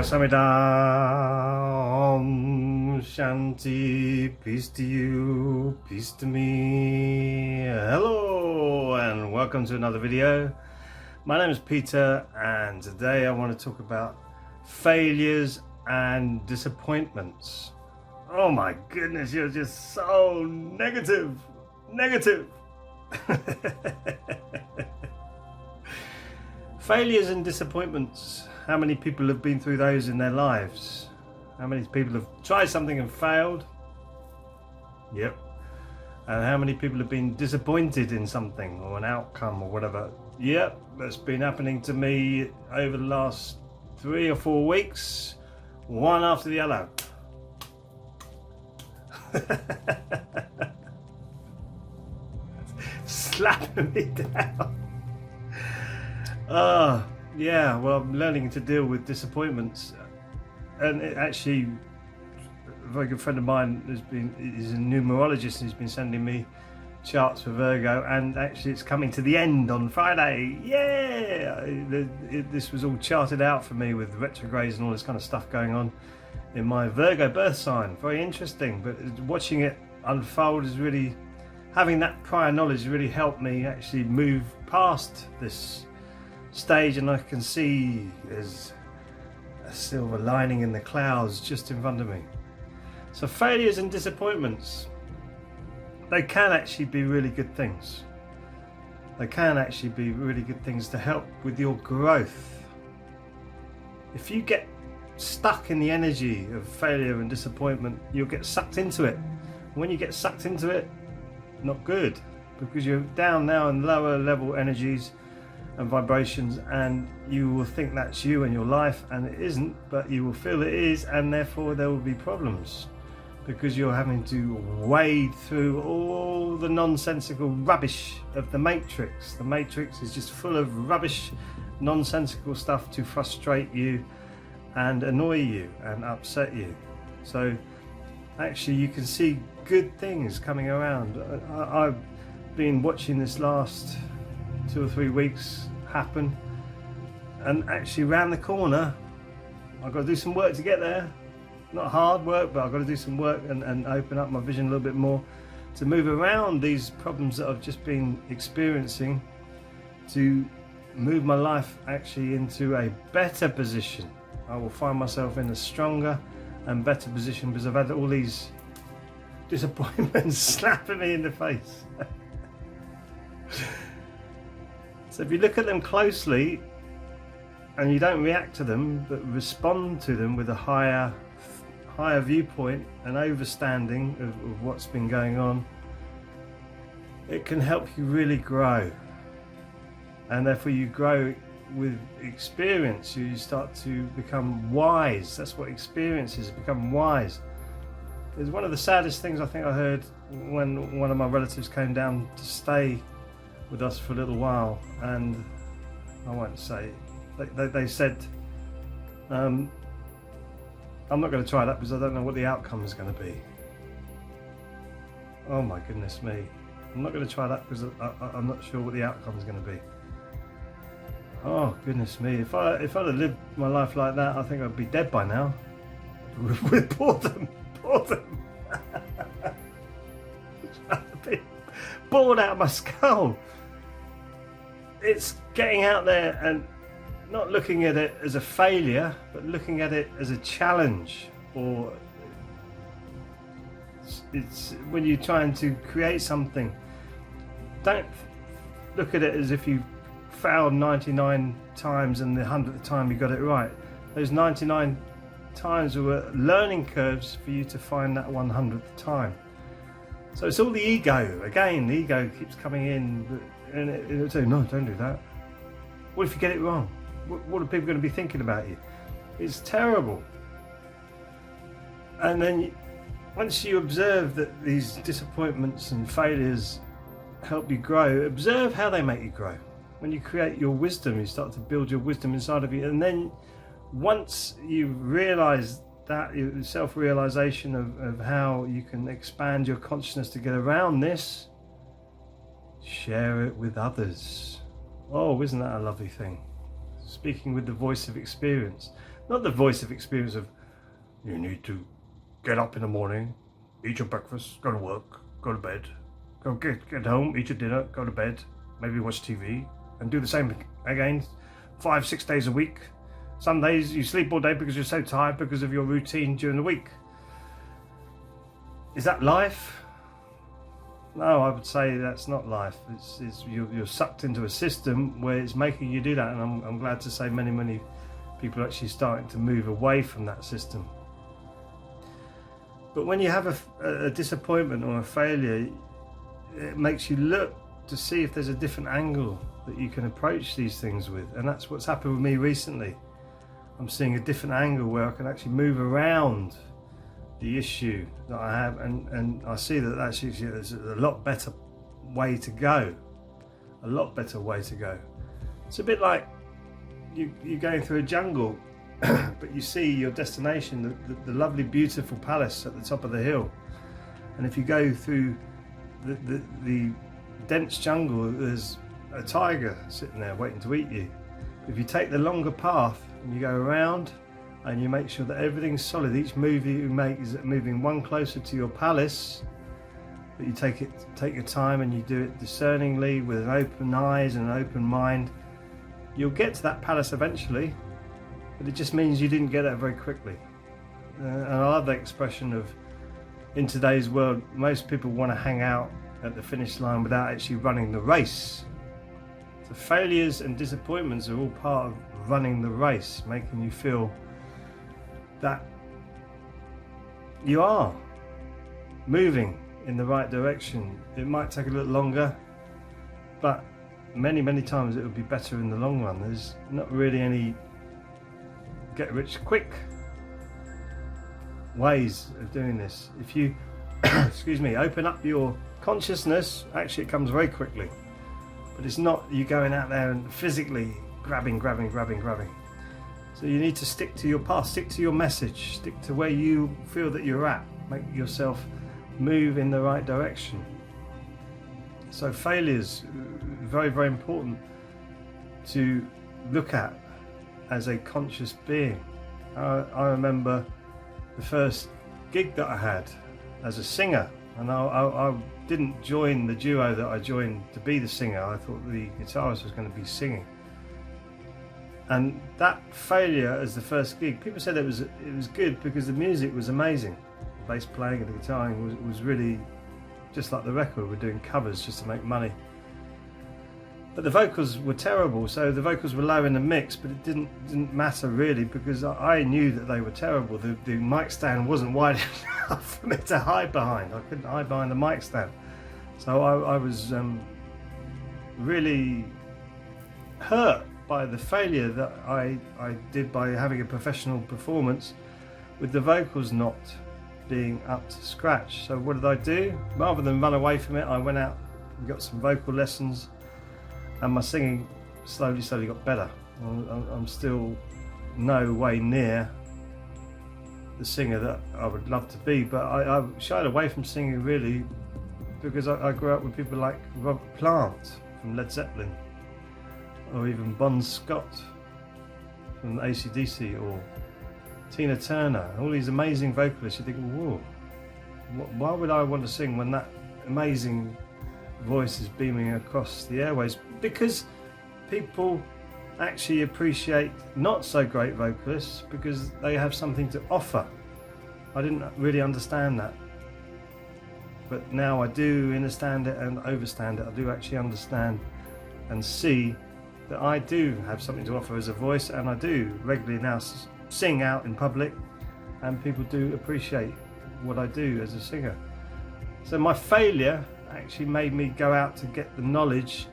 Samhita, Om Shanti, peace to you, peace to me. Hello and welcome to another video. My name is Peter and today I want to talk about failures and disappointments. Oh my goodness, you're just so negative. Failures and disappointments. How many people have been through those in their lives? How many people have tried something and failed? Yep. And how many people have been disappointed in something or an outcome or whatever? Yep, that's been happening to me over the last 3 or 4 weeks, one after the other. Slapping me down. Yeah, well, I'm learning to deal with disappointments, and it actually, a very good friend of mine is a numerologist and he's been sending me charts for Virgo, and actually it's coming to the end on Friday. Yeah, this was all charted out for me with retrogrades and all this kind of stuff going on in my Virgo birth sign. Very interesting, but watching it unfold is really, having that prior knowledge really helped me actually move past this stage, and I can see there's a silver lining in the clouds just in front of me. So failures and disappointments, they can actually be really good things. They can actually be really good things to help with your growth. If you get stuck in the energy of failure and disappointment, you'll get sucked into it. When you get sucked into it, not good, because you're down now in lower level energies and vibrations, and you will think that's you and your life, and it isn't, but you will feel it is, and therefore there will be problems because you're having to wade through all the nonsensical rubbish of the matrix. The matrix is just full of rubbish, nonsensical stuff to frustrate you and annoy you and upset you. So actually you can see good things coming around. I've been watching this last 2 or 3 weeks happen, and actually round the corner I've got to do some work to get there. Not hard work, but I've got to do some work and open up my vision a little bit more to move around these problems that I've just been experiencing, to move my life actually into a better position. I will find myself in a stronger and better position because I've had all these disappointments slapping me in the face. So if you look at them closely and you don't react to them but respond to them with a higher viewpoint and understanding of what's been going on, it can help you really grow. And therefore you grow with experience. You start to become wise. That's what experience is, become wise. It's one of the saddest things I think I heard when one of my relatives came down to stay with us for a little while, and I won't say, they said, I'm not going to try that because I don't know what the outcome is going to be. Oh my goodness me, I'm not going to try that because I'm not sure what the outcome is going to be. Oh goodness me, if I'd have lived my life like that, I think I'd be dead by now. With boredom. Bored out of my skull. It's getting out there and not looking at it as a failure, but looking at it as a challenge. Or it's when you're trying to create something, don't look at it as if you failed 99 times and the 100th time you got it right. Those 99 times were learning curves for you to find that 100th time. So it's all the ego. Again, the ego keeps coming in and it'll say, no, don't do that. What if you get it wrong? What are people going to be thinking about you? It's terrible. And then once you observe that these disappointments and failures help you grow, observe how they make you grow. When you create your wisdom, you start to build your wisdom inside of you, and then once you realize that, self-realization of how you can expand your consciousness to get around this, share it with others. Oh, isn't that a lovely thing? Speaking with the voice of experience. Not the voice of experience of, you need to get up in the morning, eat your breakfast, go to work, go to bed, go get home, eat your dinner, go to bed, maybe watch TV, and do the same again 5-6 days a week. Some days you sleep all day because you're so tired because of your routine during the week. Is that life? No, I would say that's not life. You're sucked into a system where it's making you do that, and I'm glad to say many people are actually starting to move away from that system. But when you have a disappointment or a failure, it makes you look to see if there's a different angle that you can approach these things with, and that's what's happened with me recently. I'm seeing a different angle where I can actually move around the issue that I have, and I see that actually there's a lot better way to go. A lot better way to go. It's a bit like you're going through a jungle, but you see your destination, the lovely, beautiful palace at the top of the hill. And if you go through the dense jungle, there's a tiger sitting there waiting to eat you. If you take the longer path and you go around, and you make sure that everything's solid, each move you make is moving one closer to your palace, but you take your time and you do it discerningly with an open eyes and an open mind, you'll get to that palace eventually, but it just means you didn't get there very quickly. And I love that expression of, in today's world, most people want to hang out at the finish line without actually running the race. So failures and disappointments are all part of running the race, making you feel that you are moving in the right direction. It might take a little longer, but many times it will be better in the long run. There's not really any get rich quick ways of doing this. If you excuse me, open up your consciousness, actually it comes very quickly, but it's not you going out there and physically grabbing. So you need to stick to your path, stick to your message, stick to where you feel that you're at, make yourself move in the right direction. So failures, very important to look at as a conscious being. I remember the first gig that I had as a singer, and I didn't join the duo that I joined to be the singer. I thought the guitarist was going to be singing. And that failure as the first gig, people said it was good because the music was amazing. The bass playing and the guitaring was really just like the record. We're doing covers just to make money. But the vocals were terrible, so the vocals were low in the mix, but it didn't matter really because I knew that they were terrible. The mic stand wasn't wide enough for me to hide behind. I couldn't hide behind the mic stand. So I was really hurt by the failure that I did by having a professional performance with the vocals not being up to scratch. So what did I do? Rather than run away from it, I went out and got some vocal lessons, and my singing slowly got better. I'm still no way near the singer that I would love to be, but I shied away from singing really because I grew up with people like Robert Plant from Led Zeppelin, or even Bon Scott from AC/DC, or Tina Turner, all these amazing vocalists. You think, whoa, why would I want to sing when that amazing voice is beaming across the airways? Because people actually appreciate not so great vocalists because they have something to offer. I didn't really understand that, but now I do understand it and overstand it. I do actually understand and see that I do have something to offer as a voice, and I do regularly now sing out in public, and people do appreciate what I do as a singer. So my failure actually made me go out to get the knowledge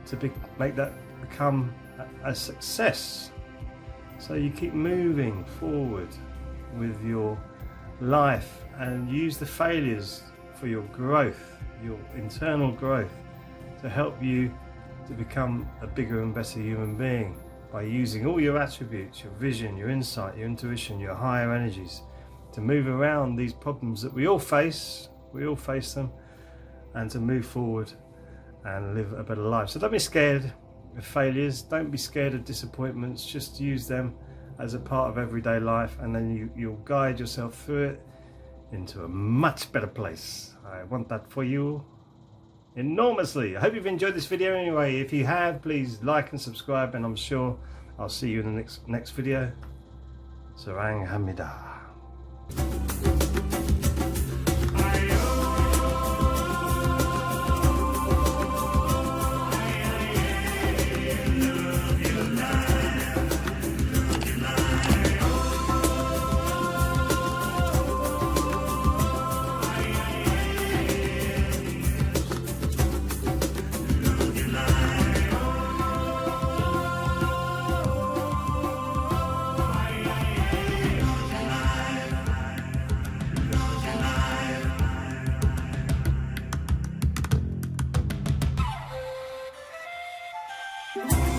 to make that become a success. So you keep moving forward with your life and use the failures for your growth, your internal growth, to help you to become a bigger and better human being by using all your attributes, your vision, your insight, your intuition, your higher energies, to move around these problems that we all face them, and to move forward and live a better life. So don't be scared of failures, don't be scared of disappointments, just use them as a part of everyday life, and then you'll guide yourself through it into a much better place. I want that for you enormously. I hope you've enjoyed this video anyway. If you have, please like and subscribe, and I'm sure I'll see you in the next video. Sarang Hamida. You